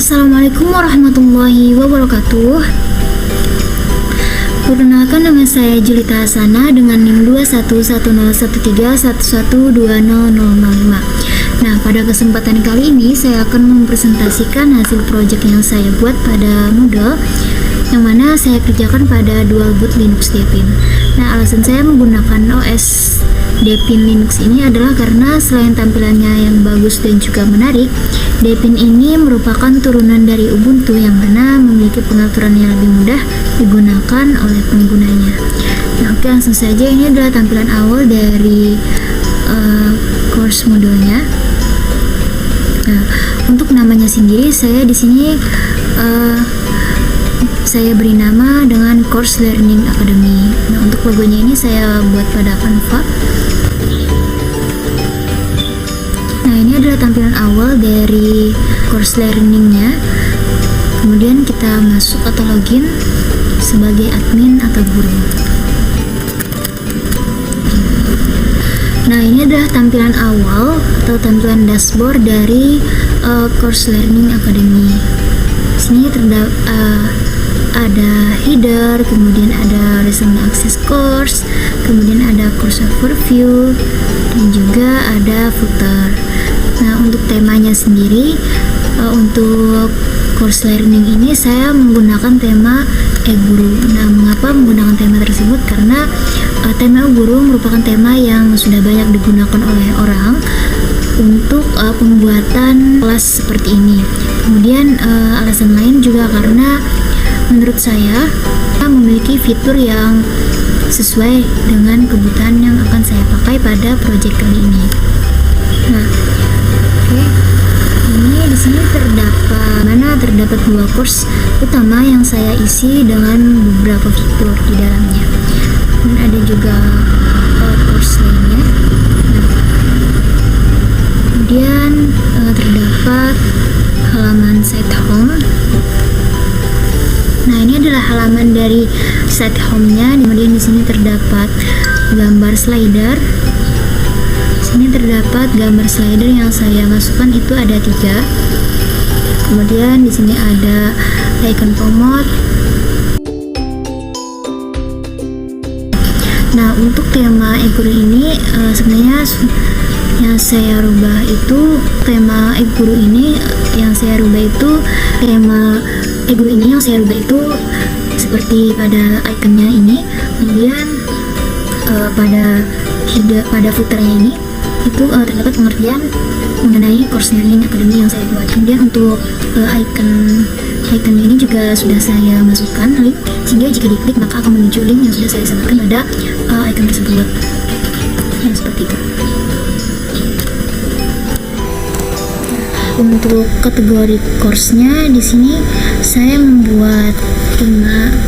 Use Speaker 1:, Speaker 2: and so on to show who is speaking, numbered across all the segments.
Speaker 1: Assalamualaikum warahmatullahi wabarakatuh. Perkenalkan, nama saya Julita Hasana dengan NIM 21101311200005. Nah, pada kesempatan kali ini saya akan mempresentasikan hasil proyek yang saya buat pada Moodle, yang mana saya kerjakan pada dual boot Linux Deepin. Nah, alasan saya menggunakan OS Deepin Linux ini adalah karena selain tampilannya yang bagus dan juga menarik, Deepin ini merupakan turunan dari Ubuntu yang mana memiliki pengaturan yang lebih mudah digunakan oleh penggunanya. Nah, oke, langsung saja. Ini adalah tampilan awal dari course modulnya. Nah, untuk namanya sendiri saya di sini saya beri nama dengan Course Learning Academy. Nah, untuk logonya ini saya buat pada Canva. Nah, ini adalah tampilan awal dari course learningnya. Kemudian kita masuk atau login sebagai admin atau guru. Nah, ini adalah tampilan awal atau tampilan dashboard dari Course Learning Academy. Di sini ada header, kemudian ada recent access course, kemudian ada course overview, dan juga ada footer. Nah, untuk temanya sendiri, untuk course learning ini saya menggunakan tema e-guru. Nah, mengapa menggunakan tema tersebut? Karena tema e-guru merupakan tema yang sudah banyak digunakan oleh orang untuk pembuatan kelas seperti ini. Kemudian alasan lain juga karena menurut saya memiliki fitur yang sesuai dengan kebutuhan yang akan saya pakai pada proyek kali ini. Nah, oke. Ini di sini terdapat dua course utama yang saya isi dengan beberapa fitur di dalamnya. Dan ada juga course lainnya. Nah, kemudian terdapat halaman site home. Nah, ini adalah halaman dari site home-nya. Kemudian di sini terdapat gambar slider. Di sini terdapat gambar slider yang saya masukkan itu ada 3. Kemudian di sini ada icon promote. Nah, untuk tema e-guru ini sebenarnya yang saya rubah itu tema e-guru ini yang saya rubah itu seperti pada ikonnya ini. Kemudian pada footernya ini itu terdapat pengertian mengenai Course Learning Academy yang saya buat. Kemudian untuk icon ini juga sudah saya masukkan link, sehingga jika diklik maka akan menuju link yang sudah saya sebutkan pada icon tersebut. Yang seperti itu. Untuk kategori course-nya di sini saya membuat 5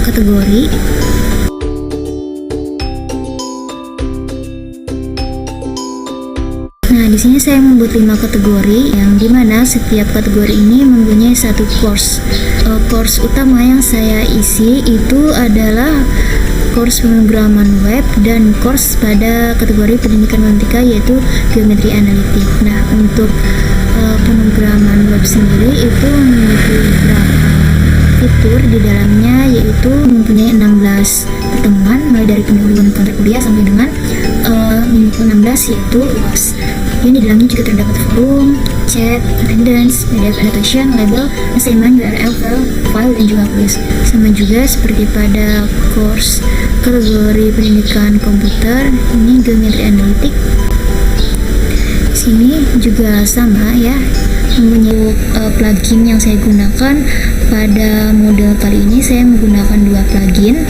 Speaker 1: kategori. Nah, di sini saya membuat 5 kategori yang dimana setiap kategori ini mempunyai satu course. Course utama yang saya isi itu adalah course pemrograman web dan course pada kategori pendidikan matematika yaitu geometri analitik. Nah, untuk pemrograman web sendiri itu memiliki beberapa fitur di dalamnya, yaitu mempunyai 16 pertemuan mulai dari pendahuluan kontrak kuliah sampai dengan minggu 16 yaitu UAS. Dan di dalamnya juga terdapat forum, chat, attendance, PDF annotation, label, assignment, URL, file, dan juga quiz. Sama juga seperti pada course kategori pendidikan komputer, ini geometri analitik. Sini juga sama ya, mempunyai plugin yang saya gunakan pada model kali ini. Saya menggunakan 2 plugin.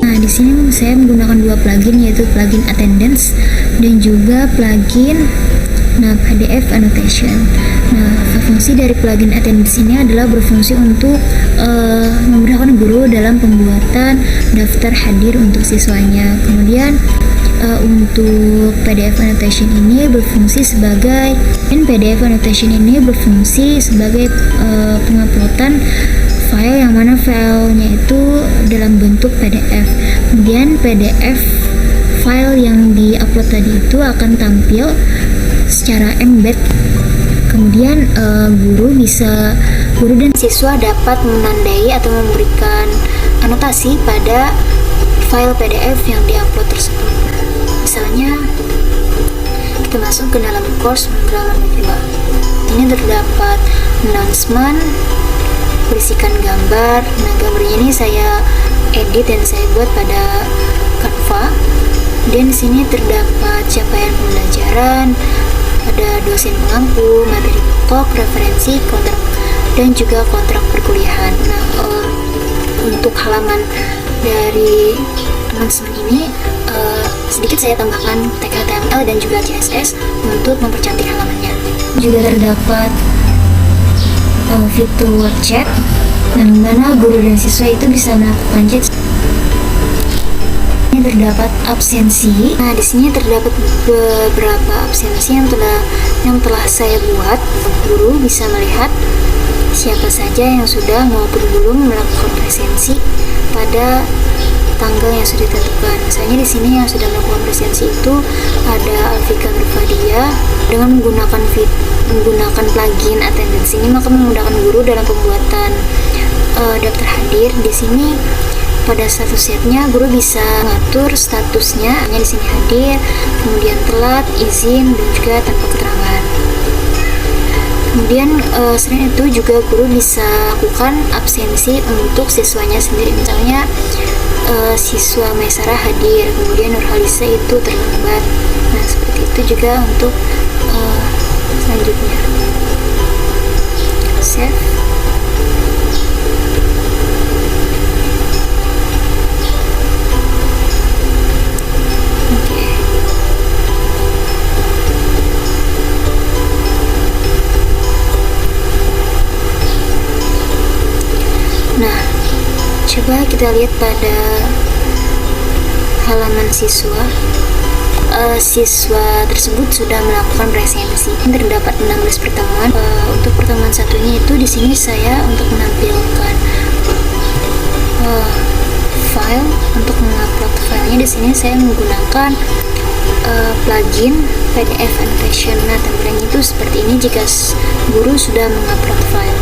Speaker 1: Nah, di sini saya menggunakan 2 plugin, yaitu plugin attendance dan juga plugin PDF annotation. Nah, fungsi dari plugin attendance ini adalah berfungsi untuk memudahkan guru dalam pembuatan daftar hadir untuk siswanya. Kemudian untuk PDF annotation ini berfungsi sebagai penguploadan file yang mana filenya itu dalam bentuk PDF. Kemudian PDF file yang diupload tadi itu akan tampil secara embed. Kemudian guru dan siswa dapat menandai atau memberikan anotasi pada file PDF yang diupload tersebut. Misalnya kita masuk ke dalam course pemrograman web 2. Ini terdapat announcement berisikan gambar. Nah, gambarnya ini saya edit dan saya buat pada Canva. Dan di sini terdapat capaian pembelajaran, ada dosen pengampu, materi pokok, referensi, kontrak, dan juga kontrak perkuliahan. Nah, untuk halaman dari announcement ini sedikit saya tambahkan tag HTML dan juga CSS untuk mempercantik halamannya. Juga terdapat fitur chat, di mana guru dan siswa itu bisa melakukan chat. Ini terdapat absensi. Nah, di sini terdapat beberapa absensi yang telah saya buat. Guru bisa melihat siapa saja yang sudah maupun belum melakukan presensi pada tanggal yang sudah ditentukan. Misalnya di sini yang sudah melakukan presensi itu ada Alfika Nurfadia dengan menggunakan plugin attendance ini, maka memudahkan guru dalam pembuatan daftar hadir. Di sini pada status setnya guru bisa mengatur statusnya, hanya di sini hadir, kemudian telat, izin, dan juga tanpa keterangan. Kemudian selain itu juga guru bisa lakukan absensi untuk siswanya sendiri. Misalnya siswa Maisarah hadir, kemudian Nurhalisa itu terlambat. Nah, seperti itu juga untuk selanjutnya. Save. Oke. Nah, coba kita lihat pada halaman siswa. Siswa tersebut sudah melakukan presensi. Terdapat 16 pertemuan. Untuk pertemuan satunya itu di sini saya untuk menampilkan file, untuk mengupload filenya di sini saya menggunakan plugin PDF Annotation. Nah, tampilannya itu seperti ini jika guru sudah mengupload file.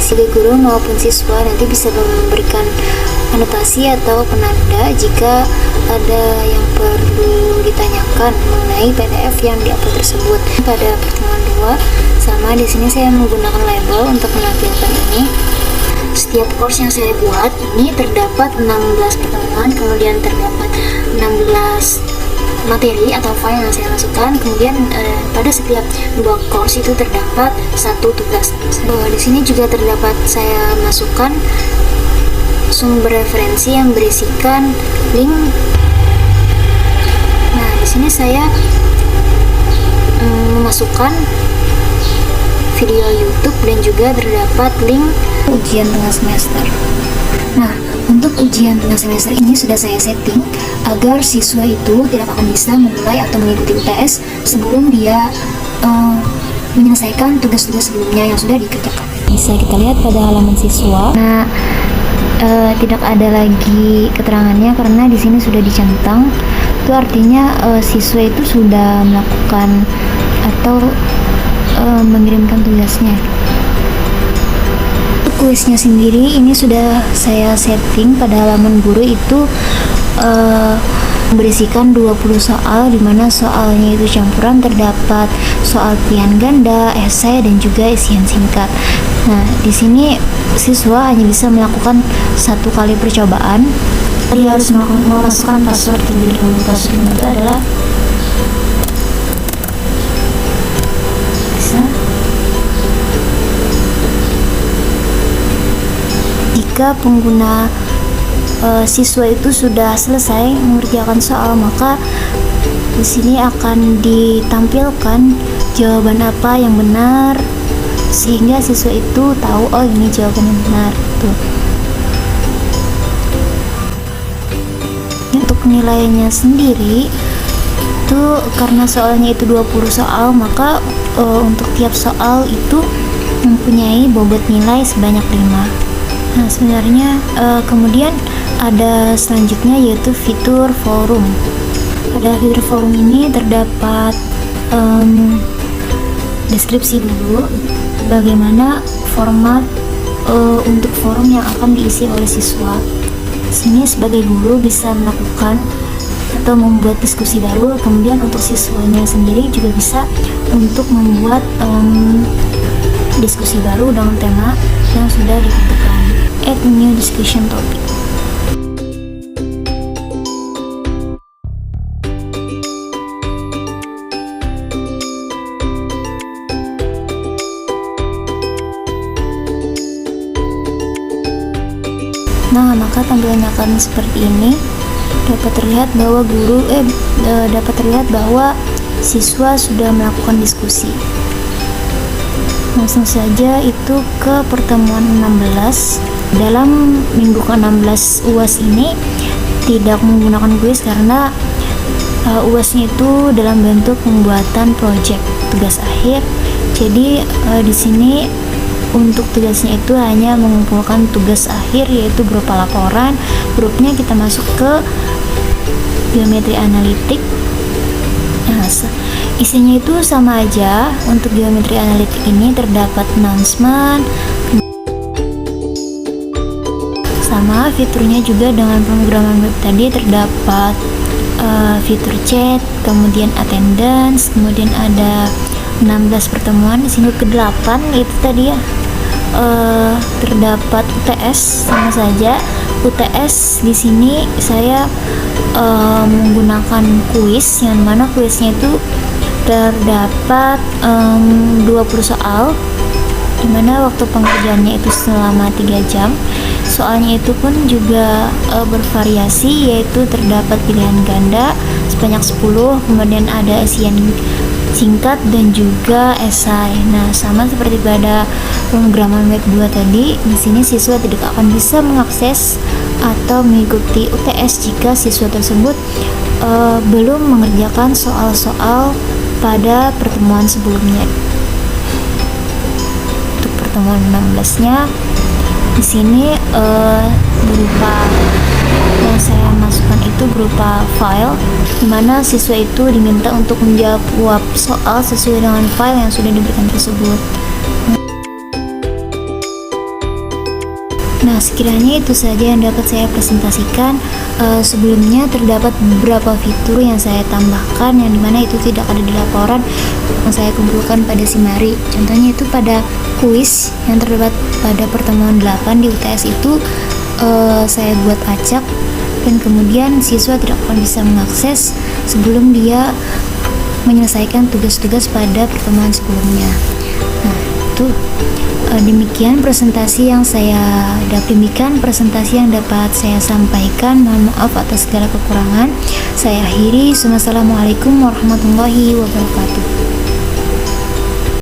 Speaker 1: Sehingga guru maupun siswa nanti bisa memberikan anotasi atau penanda jika ada yang perlu ditanyakan mengenai PDF yang diupload tersebut. Pada pertemuan 2 sama di sini saya menggunakan label untuk menampilkan ini. Setiap course yang saya buat ini terdapat 16 pertemuan, kemudian terdapat 16 materi atau file yang saya masukkan. Kemudian pada setiap 2 course itu terdapat 1 tugas. Di sini juga terdapat saya masukkan sumber referensi yang berisikan link. Nah, di sini saya memasukkan video YouTube dan juga terdapat link ujian tengah semester. Nah, untuk ujian tengah semester ini sudah saya setting agar siswa itu tidak akan bisa memulai atau mengikuti UTS sebelum dia menyelesaikan tugas-tugas sebelumnya yang sudah dikerjakan. Bisa kita lihat pada halaman siswa. Nah, tidak ada lagi keterangannya karena di sini sudah dicentang. Itu artinya siswa itu sudah melakukan atau mengirimkan tugasnya. Kuisnya sendiri ini sudah saya setting pada halaman guru itu berisikan 20 soal, di mana soalnya itu campuran, terdapat soal pilihan ganda, esai, dan juga isian singkat. Nah, di sini siswa hanya bisa melakukan 1 kali percobaan. Dia harus memasukkan password terlebih dahulu. Password itu adalah jika pengguna siswa itu sudah selesai mengerjakan soal, maka di sini akan ditampilkan jawaban apa yang benar, sehingga siswa itu tahu oh ini jawaban yang benar tuh. Untuk nilainya sendiri itu karena soalnya itu 20 soal, maka untuk tiap soal itu mempunyai bobot nilai sebanyak 5. Nah sebenarnya kemudian ada selanjutnya yaitu fitur forum. Pada fitur forum ini terdapat deskripsi dulu bagaimana format untuk forum yang akan diisi oleh siswa. Sini sebagai guru bisa melakukan atau membuat diskusi baru, kemudian untuk siswanya sendiri juga bisa untuk membuat diskusi baru dengan tema yang sudah ditentukan. Add new discussion topic. Nah, maka tampilannya akan seperti ini. Dapat terlihat bahwa siswa sudah melakukan diskusi. Langsung saja itu ke pertemuan 16. Dalam minggu ke-16 UAS ini tidak menggunakan kuis karena UASnya itu dalam bentuk pembuatan project tugas akhir. Jadi di sini untuk tugasnya itu hanya mengumpulkan tugas akhir yaitu berupa laporan. Grupnya kita masuk ke geometri analitik. Nah, isinya itu sama aja. Untuk geometri analitik ini terdapat announcement, sama fiturnya juga dengan pemrograman web tadi terdapat fitur chat, kemudian attendance, kemudian ada 16 pertemuan. Di sini ke-8 itu tadi ya. Terdapat UTS sama saja. UTS di sini saya menggunakan kuis, yang mana kuisnya itu terdapat 20 soal, dimana waktu pengerjaannya itu selama 3 jam. Soalnya itu pun juga bervariasi, yaitu terdapat pilihan ganda sebanyak 10, kemudian ada isian singkat dan juga esai. Nah, sama seperti pada pemrograman web 2 tadi, di sini siswa tidak akan bisa mengakses atau mengikuti UTS jika siswa tersebut belum mengerjakan soal-soal pada pertemuan sebelumnya. Untuk pertemuan 16-nya di sini berupa yang saya masukkan itu berupa file, dimana siswa itu diminta untuk menjawab soal sesuai dengan file yang sudah diberikan tersebut. Nah, sekiranya itu saja yang dapat saya presentasikan. Sebelumnya terdapat beberapa fitur yang saya tambahkan, yang dimana itu tidak ada di laporan yang saya kumpulkan pada Simari. Contohnya itu pada kuis yang terdapat pada pertemuan 8 di UTS itu saya buat acak, dan kemudian siswa tidak akan bisa mengakses sebelum dia menyelesaikan tugas-tugas pada pertemuan sebelumnya. Nah, itu demikian presentasi yang dapat saya sampaikan. Mohon maaf atas segala kekurangan. Saya akhiri. Wassalamualaikum warahmatullahi wabarakatuh.